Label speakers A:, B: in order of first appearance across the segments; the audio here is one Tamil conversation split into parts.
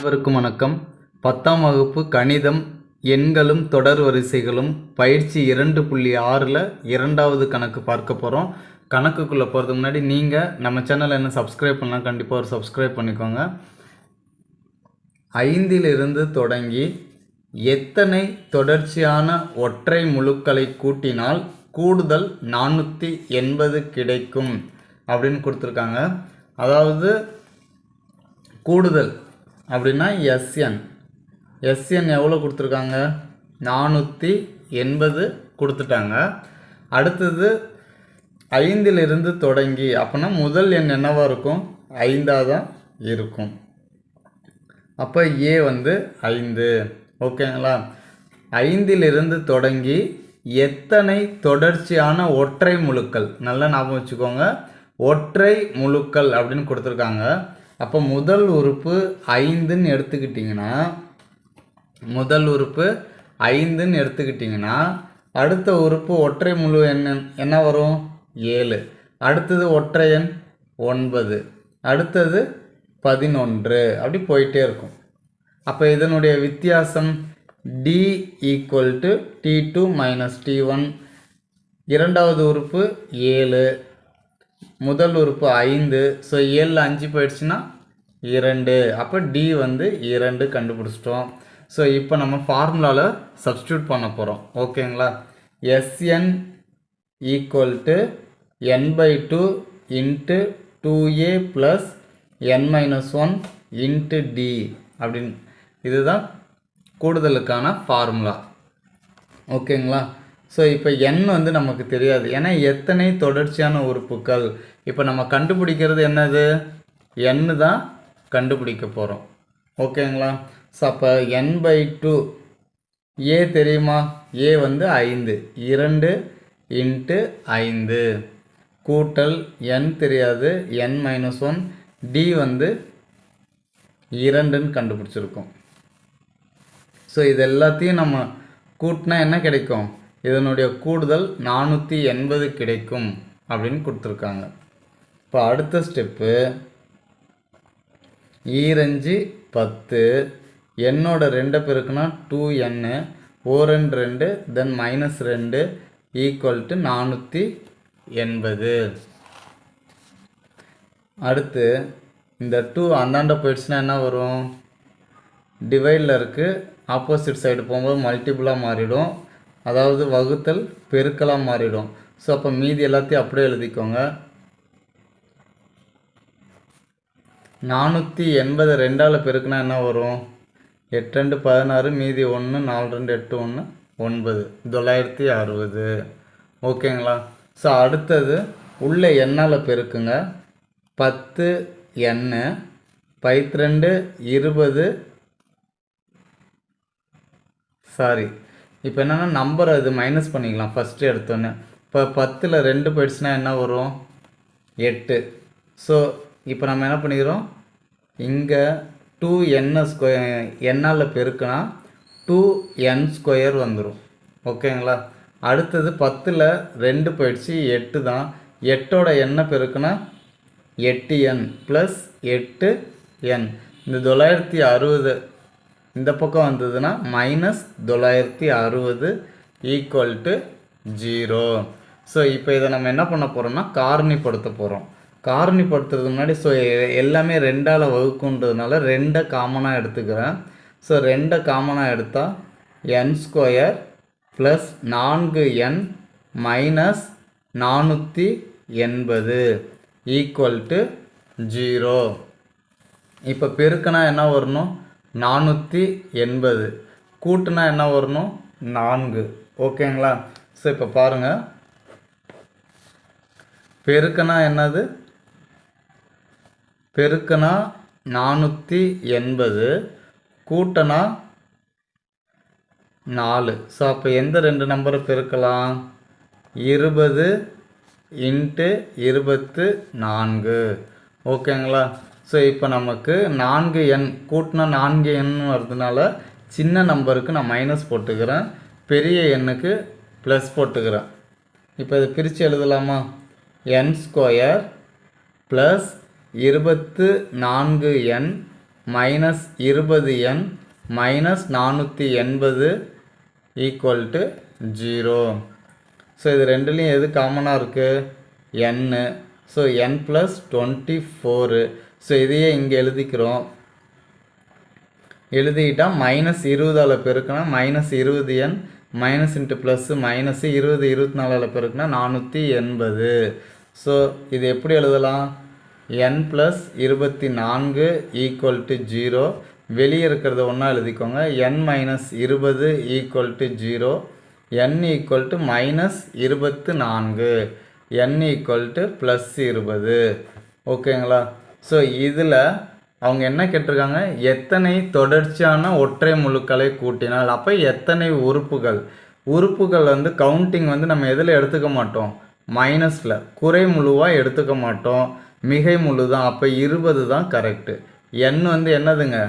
A: அனைவருக்கும் வணக்கம். 10ஆம் வகுப்பு கணிதம் எண்களும் தொடர் வரிசைகளும் பயிற்சி 2.6ல் இரண்டாவது கணக்கு பார்க்க போகிறோம். கணக்குக்குள்ளே போகிறதுக்கு முன்னாடி நீங்கள் நம்ம சேனலை என்ன சப்ஸ்கிரைப் பண்ணலாம், கண்டிப்பாக ஒரு சப்ஸ்கிரைப் பண்ணிக்கோங்க. 5லிருந்து தொடங்கி எத்தனை தொடர்ச்சியான ஒற்றை முழுக்களை கூட்டினால் கூடுதல் 480 கிடைக்கும் அப்படின்னு கொடுத்துருக்காங்க. அதாவது கூடுதல் அப்படின்னா எஸ்என் எவ்வளோ கொடுத்துருக்காங்க, 480 கொடுத்துட்டாங்க. அடுத்தது 5லிருந்து தொடங்கி அப்படின்னா முதல் எண் என்னவாக இருக்கும், 5ஆக தான் இருக்கும். அப்போ ஏ 5. ஓகேங்களா. 5லிருந்து தொடங்கி எத்தனை தொடர்ச்சியான ஒற்றை முழுக்கள், நல்லா ஞாபகம் வச்சுக்கோங்க, ஒற்றை முழுக்கள் அப்படின்னு கொடுத்துருக்காங்க. அப்போ முதல் உறுப்பு 5ன்னு எடுத்துக்கிட்டிங்கன்னா அடுத்த உறுப்பு ஒற்றை முழு என்ன வரும், 7. அடுத்தது ஒற்றை எண் 9, அடுத்தது 11, அப்படி போயிட்டே இருக்கும். அப்போ இதனுடைய வித்தியாசம் D = T2 - T1. இரண்டாவது உறுப்பு 7, முதல் உறுப்பு 5. ஸோ 7ல் 5 போயிடுச்சுன்னா 2. அப்போ D 2 கண்டுபிடிச்சிட்டோம். ஸோ இப்போ நம்ம ஃபார்முலாவில் சப்ஸ்டியூட் பண்ண போகிறோம். ஓகேங்களா. SN = n/2 × 2a + n-1 × D அப்படின்னு, இதுதான் கூடுதலுக்கான ஃபார்முலா. ஓகேங்களா. ஸோ இப்போ n நமக்கு தெரியாது, ஏன்னா எத்தனை தொடர்ச்சியான உறுப்புகள். இப்போ நம்ம கண்டுபிடிக்கிறது என்னது, n தான் கண்டுபிடிக்க போகிறோம். ஓகேங்களா. ஸோ அப்போ n/2 ஏ தெரியுமா, ஏ 5, 2 × 5 கூட்டல் n தெரியாது, n-1, D 2ன்னு கண்டுபிடிச்சிருக்கோம். ஸோ இது எல்லாத்தையும் நம்ம கூட்டினா என்ன கிடைக்கும், இதனுடைய கூடுதல் 480 கிடைக்கும் அப்படின்னு கொடுத்துருக்காங்க. இப்போ அடுத்த ஸ்டெப்பு 2×10, என்னோட 2 பெருக்குனா 2n, 4×2 தென் -2 = 480. அடுத்து இந்த 2 அந்தாண்ட போயிடுச்சுன்னா என்ன வரும், டிவைடில் இருக்குது, ஆப்போசிட் சைடு போகும்போது மல்டிபிளாக மாறிடும், அதாவது வகுத்தல் பெருக்கலாக மாறிடும். ஸோ அப்போ மீதி எல்லாத்தையும் அப்படியே எழுதிக்கோங்க. 480 2ஆல் பெருக்குனா என்ன வரும், 8×2 16, மீதி 1, 4×2 8, 1 9, 960. ஓகேங்களா. ஸோ அடுத்தது உள்ள எண்ணால் பெருக்குங்க, 10n, 2 20, சாரி இப்போ என்னென்னா நம்பர் அது மைனஸ் பண்ணிக்கலாம் ஃபஸ்ட்டு எடுத்தோன்னே. இப்போ 10ல் 2 போயிடுச்சுன்னா என்ன வரும், 8. ஸோ இப்போ நம்ம என்ன பண்ணிக்கிறோம், இங்கே 2n² என்னால் பெருக்குனா 2n² வந்துடும். ஓகேங்களா. அடுத்தது 10ல் 2 போயிடுச்சு, 8 தான், 8ஓட எண்ணை பெருக்குனா 8n + 8n. இந்த 960 இந்த பக்கம் வந்ததுன்னா -960 = 0. ஸோ இப்போ இதை நம்ம என்ன பண்ண போகிறோம்னா காரணிப்படுத்த போகிறோம். காரணிப்படுத்துறதுக்கு முன்னாடி ஸோ எல்லாமே 2ஆல் வகுக்குன்றதுனால 2 காமனாக எடுத்துக்கிறேன். ஸோ 2 காமனாக எடுத்தால் n² + 4n - 480 = 0. இப்போ பெருக்கினா என்ன வரணும், 480, கூட்டுனா என்ன வரணும், 4. ஓகேங்களா. ஸோ இப்போ பாருங்கள், பெருக்கினா என்னது, பெருக்கினா 480, கூட்டனா 4. ஸோ அப்போ எந்த 2 நம்பரை பெருக்கலாம், 20 × 24. ஓகேங்களா. ஸோ இப்போ நமக்கு 4n கூட்டினா 4n வரதுனால சின்ன நம்பருக்கு நான் மைனஸ் போட்டுக்கிறேன், பெரிய எண்ணுக்கு ப்ளஸ் போட்டுக்கிறேன். இப்போ இதை பிரித்து எழுதலாமா, n² + 24n minus 20n minus 480 equal to 0. So இது ரெண்டுலேயும் எது காமனாக இருக்குது? n. So n plus 24. So இதையே இங்கே எழுதிக்கிறோம். எழுதிக்கிட்டால் மைனஸ் 20ஆல் பெருக்கினா minus 20n minus into plus minus 20 24ஆல் பெருக்கினா 480. ஸோ இது எப்படி எழுதலாம்? n plus 24 equal to 0. வெளியே இருக்கிறத ஒன்றா எழுதிக்கோங்க. n minus 20 equal to 0. n equal to minus 24. n equal to plus 20. ஓகேங்களா? ஸோ இதில் அவங்க என்ன கேட்டிருக்காங்க? எத்தனை தொடர்ச்சியான ஒற்றை முழுக்களை கூட்டினால், அப்போ எத்தனை உறுப்புகள்? உறுப்புகள் வந்து கவுண்டிங் வந்து நம்ம எதில் எடுத்துக்க மாட்டோம்? மைனஸில். குறை முழுவாக எடுத்துக்க மாட்டோம், மிகை முழு தான். அப்போ 20 தான் கரெக்டு. n வந்து என்னதுங்க?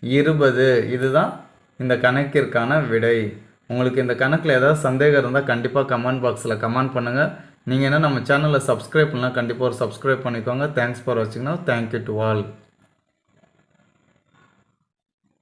A: 20. இதுதான் இந்த கணக்கிற்கான விடை. உங்களுக்கு இந்த கணக்கில் ஏதாவது சந்தேகம் இருந்தால் கண்டிப்பாக கமெண்ட் பாக்ஸில் கமெண்ட் பண்ணுங்கள். நீங்கள் என்ன நம்ம சேனலில் சப்ஸ்கிரைப் பண்ணலாம், கண்டிப்பாக ஒரு சப்ஸ்கிரைப் பண்ணிக்கோங்க. தேங்க்ஸ் ஃபார் வாட்சிங். Now thank you to all.